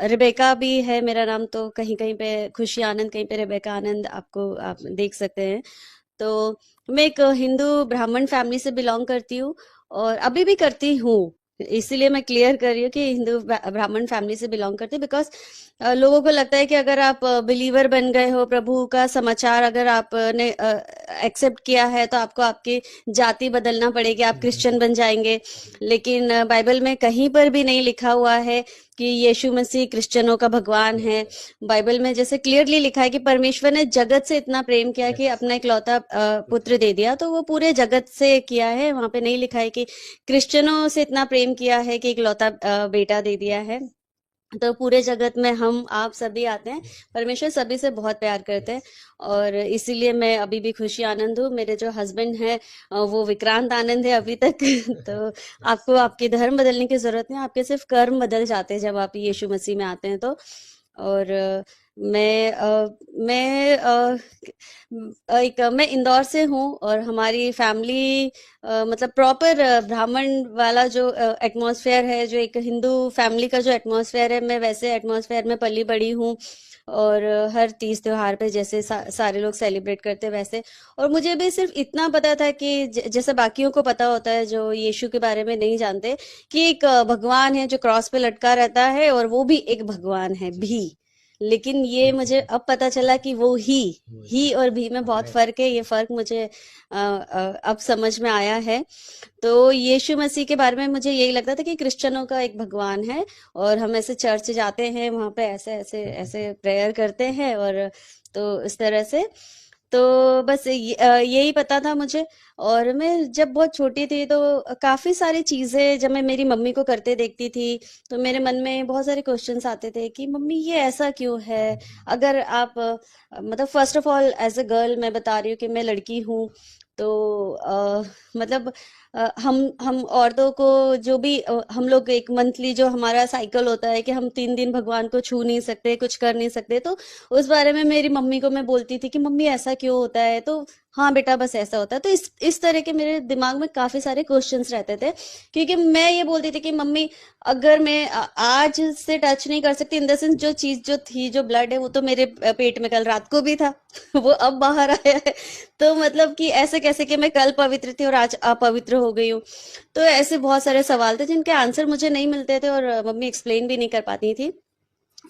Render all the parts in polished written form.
Rebecca भी है मेरा नाम, तो कहीं कहीं पे खुशी आनंद, कहीं पे रिबेका आनंद, आप देख सकते हैं। तो मैं एक हिंदू ब्राह्मण फैमिली से बिलोंग करती हूँ, और अभी भी करती हूँ। इसीलिए मैं क्लियर कर रही हूँ कि हिंदू ब्राह्मण फैमिली से बिलोंग करती हूँ, बिकॉज लोगों को लगता है कि अगर आप बिलीवर बन गए हो, प्रभु का समाचार अगर आपने एक्सेप्ट किया है, तो आपको आपकी जाति बदलना पड़ेगी, आप क्रिश्चियन बन जाएंगे। लेकिन बाइबल में कहीं पर भी नहीं लिखा हुआ है कि यीशु मसीह क्रिश्चियनों का भगवान है। बाइबल में जैसे क्लियरली लिखा है कि परमेश्वर ने जगत से इतना प्रेम किया कि अपना इकलौता पुत्र दे दिया, तो वो पूरे जगत से किया है। वहां पे नहीं लिखा है कि क्रिश्चियनों से इतना प्रेम किया है कि इकलौता बेटा दे दिया है। तो पूरे जगत में हम आप सभी आते हैं, परमेश्वर सभी से बहुत प्यार करते हैं। और इसीलिए मैं अभी भी खुशी आनंद हूँ। मेरे जो हस्बैंड है वो विक्रांत आनंद है अभी तक। तो आपको आपके धर्म बदलने की जरूरत नहीं, आपके सिर्फ कर्म बदल जाते हैं जब आप यीशु मसीह में आते हैं तो। और मैं इंदौर से हूँ, और हमारी फैमिली मतलब प्रॉपर ब्राह्मण वाला जो एटमॉस्फेयर है, जो एक हिंदू फैमिली का जो एटमॉस्फेयर है, मैं वैसे एटमॉस्फेयर में पली बड़ी हूँ। और हर तीज त्योहार पे जैसे सारे लोग सेलिब्रेट करते हैं वैसे। और मुझे भी सिर्फ इतना पता था कि जैसे बाकियों को पता होता है जो यीशु के बारे में नहीं जानते, कि एक भगवान है जो क्रॉस पे लटका रहता है, और वो भी एक भगवान है भी। लेकिन ये मुझे अब पता चला कि वो ही और भी में बहुत फर्क है। ये फर्क मुझे अब समझ में आया है। तो यीशु मसीह के बारे में मुझे यही लगता था कि क्रिश्चियनों का एक भगवान है, और हम ऐसे चर्च जाते हैं, वहां पे ऐसे ऐसे ऐसे प्रेयर करते हैं, और तो इस तरह से। तो बस यही पता था मुझे। और मैं जब बहुत छोटी थी तो काफी सारी चीजें जब मैं मेरी मम्मी को करते देखती थी, तो मेरे मन में बहुत सारे क्वेश्चंस आते थे कि मम्मी ये ऐसा क्यों है। अगर आप मतलब first of all as a girl मैं बता रही हूँ कि मैं लड़की हूँ। तो मतलब हम औरतों को जो भी हम लोग एक मंथली जो हमारा साइकिल होता है कि हम 3 दिन भगवान को छू नहीं सकते, कुछ कर नहीं सकते, तो उस बारे में मेरी मम्मी को मैं बोलती थी कि मम्मी ऐसा क्यों होता है, तो हाँ बेटा बस ऐसा होता है। तो इस तरह के मेरे दिमाग में काफी सारे क्वेश्चंस रहते थे, क्योंकि मैं ये बोलती थी कि मम्मी अगर मैं आज से टच नहीं कर सकती, इन द सेंस जो चीज जो थी, जो ब्लड है, वो तो मेरे पेट में कल रात को भी था। वो अब बाहर आया है। तो मतलब कि ऐसे कैसे कि मैं कल पवित्र थी और आज अपवित्र हो गई हूँ। तो ऐसे बहुत सारे सवाल थे जिनके आंसर मुझे नहीं मिलते थे, और मम्मी एक्सप्लेन भी नहीं कर पाती थी।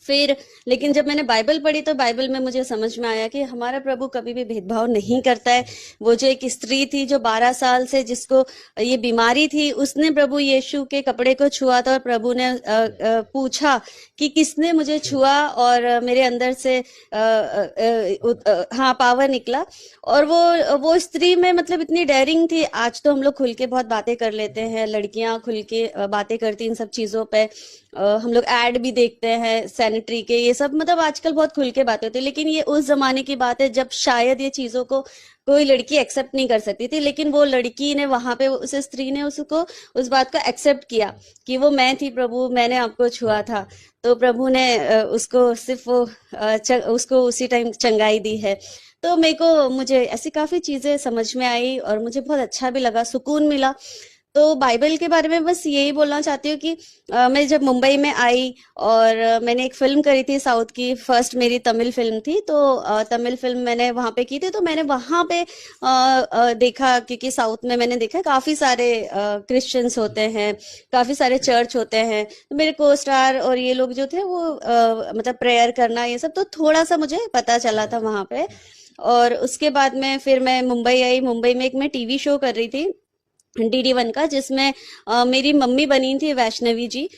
फिर लेकिन जब मैंने बाइबल पढ़ी, तो बाइबल में मुझे समझ में आया कि हमारा प्रभु कभी भी भेदभाव नहीं करता है। वो जो एक स्त्री थी जो 12 साल से जिसको ये बीमारी थी, उसने प्रभु यीशु के कपड़े को छुआ था, और प्रभु ने पूछा कि किसने मुझे छुआ, और मेरे अंदर से हाँ पावर निकला। और वो स्त्री में मतलब इतनी डेयरिंग थी। आज तो हम लोग खुल के बहुत बातें कर लेते हैं, लड़कियां खुल के बातें करती इन सब चीजों पे। हम लोग ऐड भी देखते हैं सैनिटरी के, ये सब मतलब आजकल बहुत खुल के बातें होती है। लेकिन ये उस जमाने की बात है जब शायद ये चीजों को कोई लड़की एक्सेप्ट नहीं कर सकती थी, लेकिन वो लड़की ने वहां पे, उस स्त्री ने उसको उस बात को एक्सेप्ट किया कि वो मैं थी प्रभु, मैंने आपको छुआ था। तो प्रभु ने उसको सिर्फ उसको उसी टाइम चंगाई दी है। तो मुझे ऐसी काफी चीजें समझ में आई, और मुझे बहुत अच्छा भी लगा, सुकून मिला। तो बाइबल के बारे में बस यही बोलना चाहती हूँ कि मैं जब मुंबई में आई, और मैंने एक फिल्म करी थी साउथ की, फर्स्ट मेरी तमिल फिल्म थी। तो तमिल फिल्म मैंने वहां पे की थी, तो मैंने वहां पे देखा, क्योंकि साउथ में मैंने देखा काफी सारे क्रिश्चियंस होते हैं, काफी सारे चर्च होते हैं। तो मेरे को स्टार और ये लोग जो थे वो मतलब प्रेयर करना ये सब, तो थोड़ा सा मुझे पता चला था वहां पे। और उसके बाद में फिर मैं मुंबई आई। मुंबई में एक मैं टीवी शो कर रही थी DD1 का, जिसमें मेरी मम्मी बनी थी वैष्णवी जी,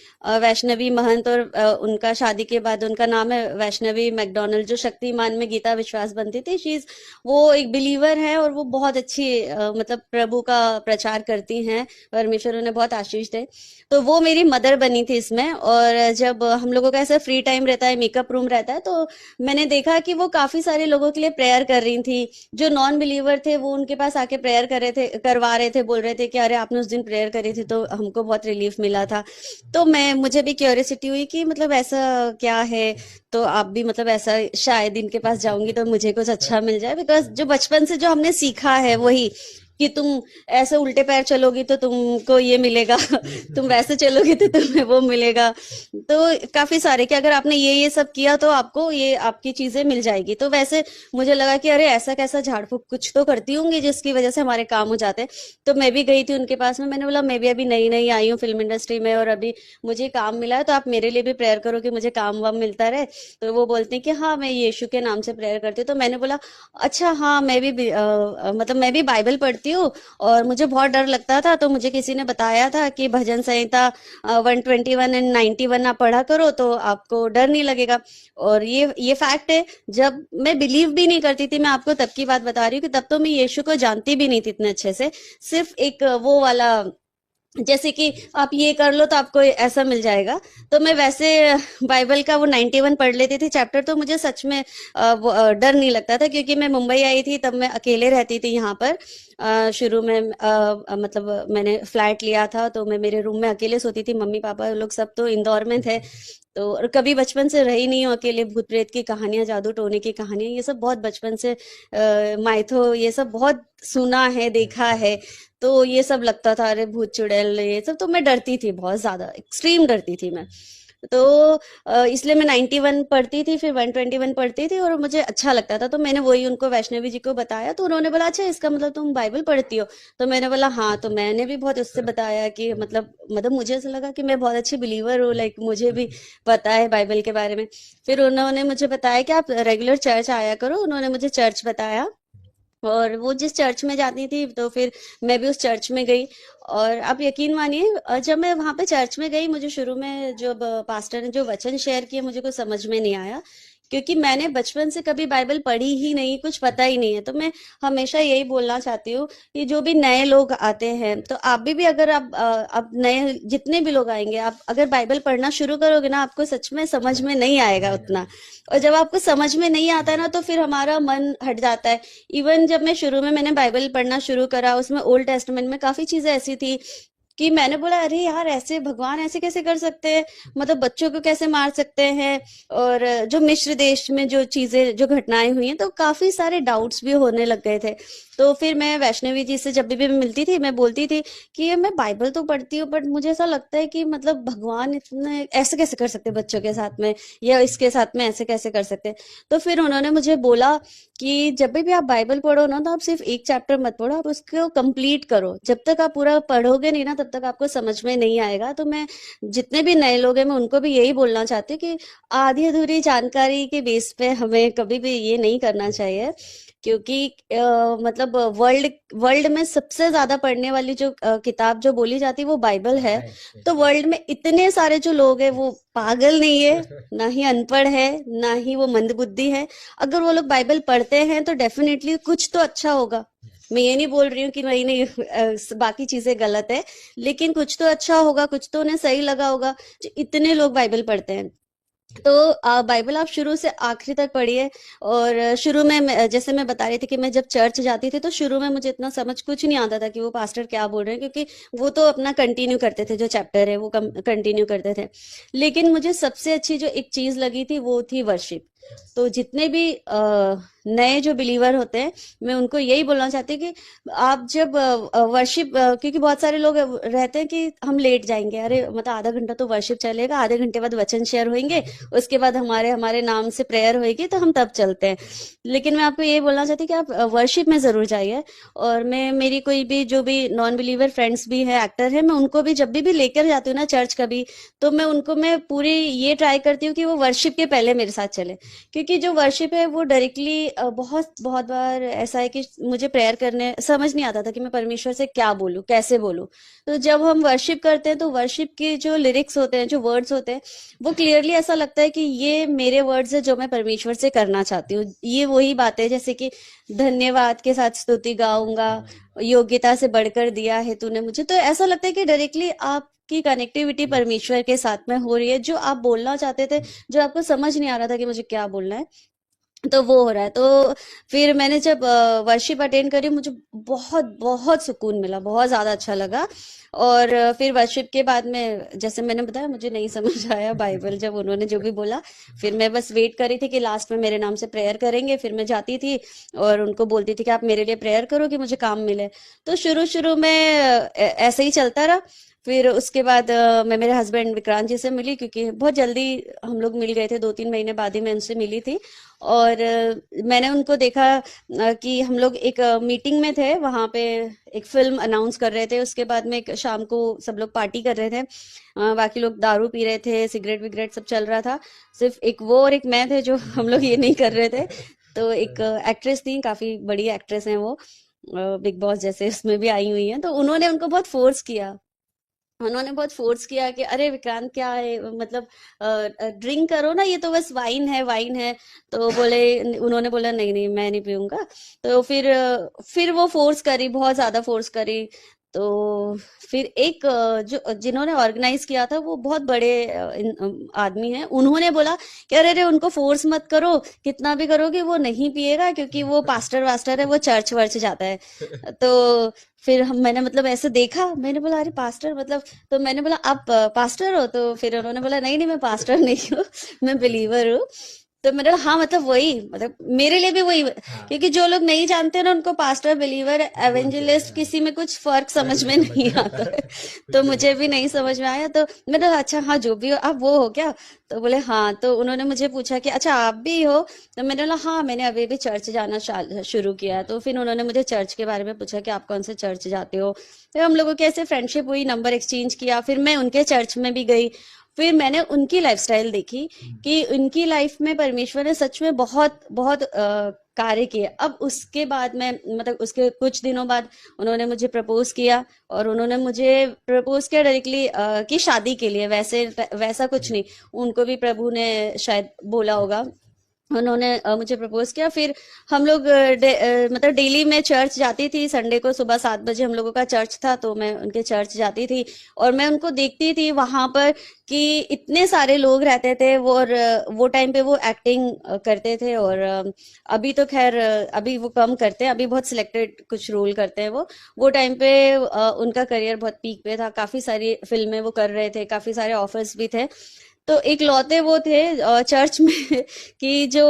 वैष्णवी महंत। और उनका शादी के बाद उनका नाम है वैष्णवी मैकडोनल्ड। जो शक्तिमान में गीता विश्वास बनती थी, शीज वो एक बिलीवर है, और वो बहुत अच्छी मतलब प्रभु का प्रचार करती हैं। परमेश्वर उन्हें बहुत आशीष दे। तो वो मेरी मदर बनी थी इसमें। और जब हम लोगों का ऐसा फ्री टाइम रहता है, मेकअप रूम रहता है, तो मैंने देखा कि वो काफी सारे लोगों के लिए प्रेयर कर रही थी। जो नॉन बिलीवर थे वो उनके पास आके प्रेयर कर रहे थे, करवा रहे थे, बोल रहे थे कि अरे आपने उस दिन प्रेयर करी थी तो हमको बहुत रिलीफ मिला था। तो मुझे भी क्यूरियोसिटी हुई कि मतलब ऐसा क्या है। तो आप भी मतलब ऐसा, शायद इनके पास जाऊंगी तो मुझे कुछ अच्छा मिल जाए, बिकॉज जो बचपन से जो हमने सीखा है वही कि तुम ऐसे उल्टे पैर चलोगी तो तुमको ये मिलेगा, तुम वैसे चलोगी तो तुम्हें वो मिलेगा। तो काफी सारे कि अगर आपने ये सब किया तो आपको ये आपकी चीजें मिल जाएगी। तो वैसे मुझे लगा कि अरे ऐसा कैसा झाड़ फूक कुछ तो करती होंगी जिसकी वजह से हमारे काम हो जाते हैं। तो मैं भी गई थी उनके पास में, मैंने बोला मैं भी अभी नई नई आई हूँ फिल्म इंडस्ट्री में और अभी मुझे काम मिला है, तो आप मेरे लिए भी प्रेयर करो कि मुझे काम वाम मिलता रहे। तो वो बोलती हैं कि हाँ मैं यीशु के नाम से प्रेयर करती हूँ। तो मैंने बोला अच्छा हाँ मैं भी मतलब मैं भी बाइबल पढ़ती हूँ और मुझे बहुत डर लगता था, तो मुझे किसी ने बताया था कि भजन संहिता 121 एंड 91 आप पढ़ा करो तो आपको डर नहीं लगेगा। और ये फैक्ट है। जब मैं बिलीव भी नहीं करती थी, मैं आपको तब की बात बता रही हूँ कि तब तो मैं यीशु को जानती भी नहीं थी इतने अच्छे से। सिर्फ एक वो वाला जैसे कि आप ये कर लो तो आपको ऐसा मिल जाएगा। तो मैं वैसे बाइबल का वो 91 पढ़ लेती थी चैप्टर, तो मुझे सच में डर नहीं लगता था, क्योंकि मैं मुंबई आई थी तब मैं अकेले रहती थी यहाँ पर। शुरू में मतलब मैंने फ्लैट लिया था तो मैं मेरे रूम में अकेले सोती थी, मम्मी पापा लोग सब तो इंदौर में थे। तो और कभी बचपन से रही नहीं हूँ अकेले। भूत प्रेत की कहानियां, जादू टोने की कहानियां, ये सब बहुत बचपन से माइथो ये सब बहुत सुना है, देखा है। तो ये सब लगता था अरे भूत चुड़ैल ये सब, तो मैं डरती थी, बहुत ज्यादा एक्सट्रीम डरती थी मैं। तो इसलिए मैं 91 पढ़ती थी, फिर 121 पढ़ती थी और मुझे अच्छा लगता था। तो मैंने वही उनको, वैष्णवी जी को बताया, तो उन्होंने बोला अच्छा इसका मतलब तुम बाइबल पढ़ती हो। तो मैंने बोला हाँ। तो मैंने भी बहुत उससे बताया कि मतलब मुझे ऐसा लगा कि मैं बहुत अच्छी बिलीवर हूँ, लाइक मुझे भी पता है बाइबल के बारे में। फिर उन्होंने मुझे बताया कि आप रेगुलर चर्च आया करो, उन्होंने मुझे चर्च बताया। और वो जिस चर्च में जाती थी तो फिर मैं भी उस चर्च में गई। और आप यकीन मानिए जब मैं वहां पे चर्च में गई, मुझे शुरू में जब पास्टर ने जो वचन शेयर किए मुझे कुछ समझ में नहीं आया, क्योंकि मैंने बचपन से कभी बाइबल पढ़ी ही नहीं, कुछ पता ही नहीं है। तो मैं हमेशा यही बोलना चाहती हूँ कि जो भी नए लोग आते हैं, तो आप भी अगर आप नए जितने भी लोग आएंगे, आप अगर बाइबल पढ़ना शुरू करोगे ना, आपको सच में समझ में नहीं आएगा उतना। और जब आपको समझ में नहीं आता है ना, तो फिर हमारा मन हट जाता है। इवन जब मैं शुरू में मैंने बाइबल पढ़ना शुरू करा, उसमें ओल्ड टेस्टमेंट में काफी चीजें ऐसी थी कि मैंने बोला अरे यार ऐसे भगवान ऐसे कैसे कर सकते हैं, मतलब बच्चों को कैसे मार सकते हैं। और जो मिस्र देश में जो चीजें जो घटनाएं हुई हैं, तो काफी सारे डाउट्स भी होने लग गए थे। तो फिर मैं वैष्णवी जी से जब भी मैं मिलती थी, मैं बोलती थी कि ये मैं बाइबल तो पढ़ती हूँ बट मुझे ऐसा लगता है कि मतलब भगवान इतने ऐसे कैसे कर सकते हैं बच्चों के साथ में, या इसके साथ में ऐसे कैसे कर सकते हैं। तो फिर उन्होंने मुझे बोला कि जब भी आप बाइबल पढ़ो ना, तो आप सिर्फ एक चैप्टर मत पढ़ो, आप उसको कंप्लीट करो। जब तक आप पूरा पढ़ोगे नहीं ना, तब तक आपको समझ में नहीं आएगा। तो मैं जितने भी नए लोग हैं, मैं उनको भी यही बोलना चाहती हूँ कि आधी अधूरी जानकारी के बेस पे हमें कभी भी ये नहीं करना चाहिए। क्योंकि मतलब वर्ल्ड वर्ल्ड में सबसे ज्यादा पढ़ने वाली जो किताब जो बोली जाती है वो बाइबल है। तो वर्ल्ड में इतने सारे जो लोग हैं वो पागल नहीं है, ना ही अनपढ़ है, ना ही वो मंदबुद्धि है। अगर वो लोग बाइबल पढ़ते हैं तो डेफिनेटली कुछ तो अच्छा होगा। मैं ये नहीं बोल रही हूँ कि नहीं नहीं बाकी चीजें गलत है, लेकिन कुछ तो अच्छा होगा, कुछ तो उन्हें सही लगा होगा जो इतने लोग बाइबल पढ़ते हैं। तो बाइबल आप शुरू से आखिरी तक पढ़िए। और शुरू में जैसे मैं बता रही थी कि मैं जब चर्च जाती थी, तो शुरू में मुझे इतना समझ कुछ नहीं आता था कि वो पास्टर क्या बोल रहे हैं, क्योंकि वो तो अपना कंटिन्यू करते थे, जो चैप्टर है वो कंटिन्यू करते थे। लेकिन मुझे सबसे अच्छी जो एक चीज लगी थी वो थी वर्शिप। तो जितने भी नए जो बिलीवर होते हैं, मैं उनको यही बोलना चाहती हूँ कि आप जब वर्शिप, क्योंकि बहुत सारे लोग रहते हैं कि हम लेट जाएंगे, अरे मतलब आधा घंटा तो वर्शिप चलेगा, आधे घंटे बाद वचन शेयर होंगे, उसके बाद हमारे हमारे नाम से प्रेयर होएगी, तो हम तब चलते हैं। लेकिन मैं आपको ये बोलना चाहती हूँ कि आप वर्शिप में जरूर जाइए। और मैं मेरी कोई भी जो भी नॉन बिलीवर फ्रेंड्स भी है, एक्टर है, मैं उनको भी जब भी लेकर जाती हूँ ना चर्च कभी, तो मैं पूरी ये ट्राई करती हूँ कि वो वर्शिप के पहले मेरे साथ चले। क्योंकि जो वर्शिप है वो डायरेक्टली बहुत बहुत बार ऐसा है कि मुझे प्रेयर करने समझ नहीं आता था कि मैं परमेश्वर से क्या बोलूं, कैसे बोलूं। तो जब हम वर्शिप करते हैं, तो वर्शिप के जो लिरिक्स होते हैं, जो वर्ड्स होते हैं, वो क्लियरली ऐसा लगता है कि ये मेरे वर्ड्स है जो मैं परमेश्वर से करना चाहती हूँ। ये वही बातें जैसे कि धन्यवाद के साथ स्तुति गाऊंगा, योग्यता से बढ़कर दिया है तूने मुझे। तो ऐसा लगता है कि डायरेक्टली आप की कनेक्टिविटी परमेश्वर के साथ में हो रही है, जो आप बोलना चाहते थे, जो आपको समझ नहीं आ रहा था कि मुझे क्या बोलना है, तो वो हो रहा है। तो फिर मैंने जब वर्शिप अटेंड करी, मुझे बहुत बहुत सुकून मिला, बहुत ज्यादा अच्छा लगा। और फिर वर्शिप के बाद में, जैसे मैंने बताया, मुझे नहीं समझ आया बाइबल जब उन्होंने जो भी बोला। फिर मैं बस वेट कर रही थी कि लास्ट में मेरे नाम से प्रेयर करेंगे, फिर मैं जाती थी और उनको बोलती थी कि आप मेरे लिए प्रेयर करो कि मुझे काम मिले। तो शुरू शुरू में ऐसे ही चलता रहा। फिर उसके बाद मैं मेरे हस्बैंड विक्रांत जी से मिली, क्योंकि बहुत जल्दी हम लोग मिल गए थे, 2-3 महीने बाद ही मैं उनसे मिली थी। और मैंने उनको देखा कि हम लोग एक मीटिंग में थे, वहां पे एक फिल्म अनाउंस कर रहे थे। उसके बाद में एक शाम को सब लोग पार्टी कर रहे थे, बाकी लोग दारू पी रहे थे, सिगरेट विगरेट सब चल रहा था। सिर्फ एक वो और एक मैं थे जो हम लोग ये नहीं कर रहे थे। तो एक एक्ट्रेस थी, काफी बड़ी एक्ट्रेस है वो, बिग बॉस जैसे उसमें भी आई हुई है। तो उन्होंने उनको बहुत फोर्स किया, उन्होंने बहुत फोर्स किया कि अरे विक्रांत क्या है, मतलब ड्रिंक करो ना, ये तो बस वाइन है, वाइन है। तो बोले, उन्होंने बोला नहीं नहीं मैं नहीं पीऊंगा। तो फिर फिर वो फोर्स करी, बहुत ज्यादा फोर्स करी। तो फिर एक जो जिन्होंने ऑर्गेनाइज किया था, वो बहुत बड़े आदमी हैं, उन्होंने बोला कि अरे अरे उनको फोर्स मत करो, कितना भी करोगे वो नहीं पिएगा, क्योंकि वो पास्टर वास्टर है, वो चर्च वर्च जाता है। तो फिर हम मैंने मतलब ऐसे देखा, मैंने बोला अरे पास्टर मतलब, तो मैंने बोला आप पास्टर हो? तो फिर उन्होंने बोला नहीं नहीं मैं पास्टर नहीं हूँ, मैं बिलीवर हूँ। तो मैंने बोला हाँ मतलब वही, मतलब मेरे लिए भी वही, क्योंकि जो लोग नहीं जानते ना, उनको पास्टर, बिलीवर, एवेंजलिस्ट किसी में कुछ फर्क समझ में नहीं आता है। तो मुझे भी नहीं समझ में आया। तो मैंने बोला अच्छा हाँ जो भी हो, आप वो हो क्या? तो बोले हाँ। तो उन्होंने मुझे पूछा कि अच्छा आप भी हो? तो मैंने बोला हाँ मैंने अभी भी चर्च जाना शुरू किया है। तो फिर उन्होंने मुझे चर्च के बारे में पूछा कि आप कौन से चर्च जाते हो। फिर हम लोगों की ऐसे फ्रेंडशिप हुई, नंबर एक्सचेंज किया, फिर मैं उनके चर्च में भी गई। फिर मैंने उनकी लाइफस्टाइल देखी कि उनकी लाइफ में परमेश्वर ने सच में बहुत बहुत कार्य किए। अब उसके बाद में, मतलब उसके कुछ दिनों बाद उन्होंने मुझे प्रपोज किया, और उन्होंने मुझे प्रपोज किया डायरेक्टली कि शादी के लिए, वैसे वैसा कुछ नहीं, उनको भी प्रभु ने शायद बोला होगा। उन्होंने मुझे प्रपोज किया। फिर हम लोग मतलब डेली मैं चर्च जाती थी, संडे को सुबह 7 बजे हम लोगों का चर्च था, तो मैं उनके चर्च जाती थी। और मैं उनको देखती थी वहां पर कि इतने सारे लोग रहते थे वो, और वो टाइम पे वो एक्टिंग करते थे। और अभी तो खैर अभी वो कम करते हैं, अभी बहुत सिलेक्टेड कुछ रोल करते हैं वो टाइम पे उनका करियर बहुत पीक पे था, काफी सारी फिल्में वो कर रहे थे, काफी सारे ऑफर्स भी थे। तो इकलौते वो थे चर्च में कि जो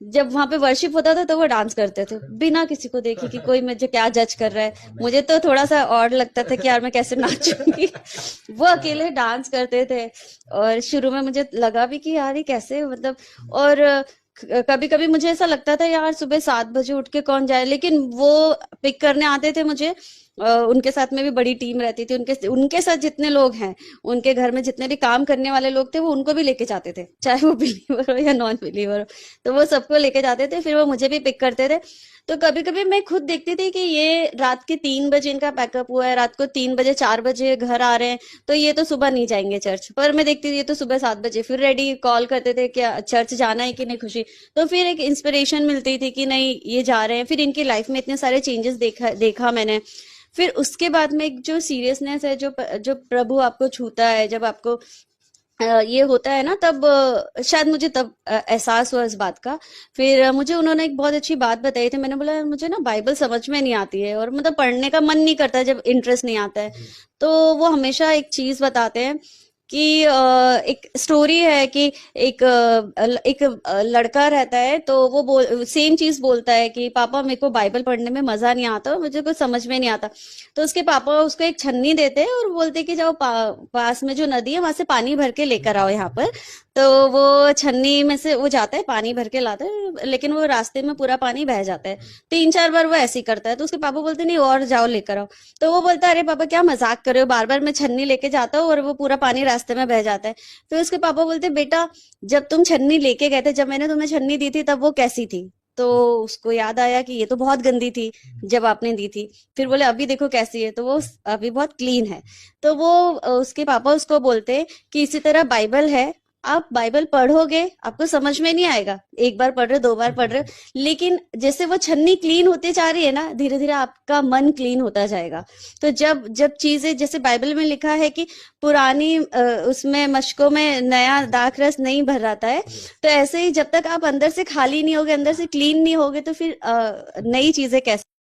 जब वहां पे वर्शिप होता था तो वो डांस करते थे बिना किसी को देखे कि कोई मुझे क्या जज कर रहा है। मुझे तो थोड़ा सा और लगता था कि यार मैं कैसे नाचूंगी। वो अकेले डांस करते थे। और शुरू में मुझे लगा भी कि यार ये कैसे, मतलब। और कभी कभी मुझे ऐसा लगता था यार सुबह 7 बजे उठ के कौन जाए, लेकिन वो पिक करने आते थे मुझे। उनके साथ में भी बड़ी टीम रहती थी, उनके उनके साथ जितने लोग हैं, उनके घर में जितने भी काम करने वाले लोग थे, वो उनको भी लेके जाते थे, चाहे वो बिलीवर हो या नॉन बिलीवर हो। तो वो सबको लेके जाते थे, फिर वो मुझे भी पिक करते थे। तो कभी कभी मैं खुद देखती थी कि ये रात के 3 बजे इनका पैकअप हुआ है, रात को 3 बजे 4 बजे घर आ रहे हैं, तो ये तो सुबह नहीं जाएंगे चर्च। पर मैं देखती थी ये तो सुबह 7 बजे फिर रेडी, कॉल करते थे क्या चर्च जाना है कि नहीं, खुशी। तो फिर एक इंस्पिरेशन मिलती थी कि नहीं ये जा रहे हैं। फिर इनकी लाइफ में इतने सारे चेंजेस देखा देखा मैंने। फिर उसके बाद में एक जो सीरियसनेस है, जो जो प्रभु आपको छूता है, जब आपको ये होता है ना, तब शायद मुझे तब एहसास हुआ इस बात का। फिर मुझे उन्होंने एक बहुत अच्छी बात बताई थी। मैंने बोला "यार, मुझे ना बाइबल समझ में नहीं आती है, और मतलब पढ़ने का मन नहीं करता जब इंटरेस्ट नहीं आता है।" तो वो हमेशा एक चीज बताते हैं कि एक स्टोरी है कि एक लड़का रहता है, तो वो सेम चीज बोलता है कि पापा मेरे को बाइबल पढ़ने में मजा नहीं आता और मुझे कुछ समझ में नहीं आता। तो उसके पापा उसको एक छन्नी देते हैं और बोलते हैं कि जाओ पास में जो नदी है वहां से पानी भर के लेकर आओ यहाँ पर। तो वो छन्नी में से वो जाता है, पानी भर के लाता है, लेकिन वो रास्ते में पूरा पानी बह जाता है। 3-4 बार वो ऐसे ही करता है। तो उसके पापा बोलते नहीं और जाओ लेकर आओ। तो वो बोलता है अरे पापा क्या मजाक कर रहे हो, बार बार मैं छन्नी लेके जाता हूँ और वो पूरा पानी रास्ते में बह जाता है। फिर उसके पापा बोलते बेटा, जब तुम छन्नी लेके गए थे, जब मैंने तुम्हें छन्नी दी थी, तब वो कैसी थी? तो उसको याद आया कि ये तो बहुत गंदी थी जब आपने दी थी। फिर बोले अभी देखो कैसी है, तो वो अभी बहुत क्लीन है। तो वो उसके पापा उसको बोलते कि इसी तरह बाइबल है, आप बाइबल पढ़ोगे, आपको समझ में नहीं आएगा, एक बार पढ़ रहे हो, दो बार पढ़ रहे हो, लेकिन जैसे वो छन्नी क्लीन होती जा रही है ना, धीरे धीरे आपका मन क्लीन होता जाएगा। तो जब जब चीजें, जैसे बाइबल में लिखा है कि पुरानी उसमें मशकों में नया दाख रस नहीं भर आता है, तो ऐसे ही जब तक आप अंदर से खाली नहीं होगे, अंदर से क्लीन नहीं होगे, तो फिर नई चीजें कैसे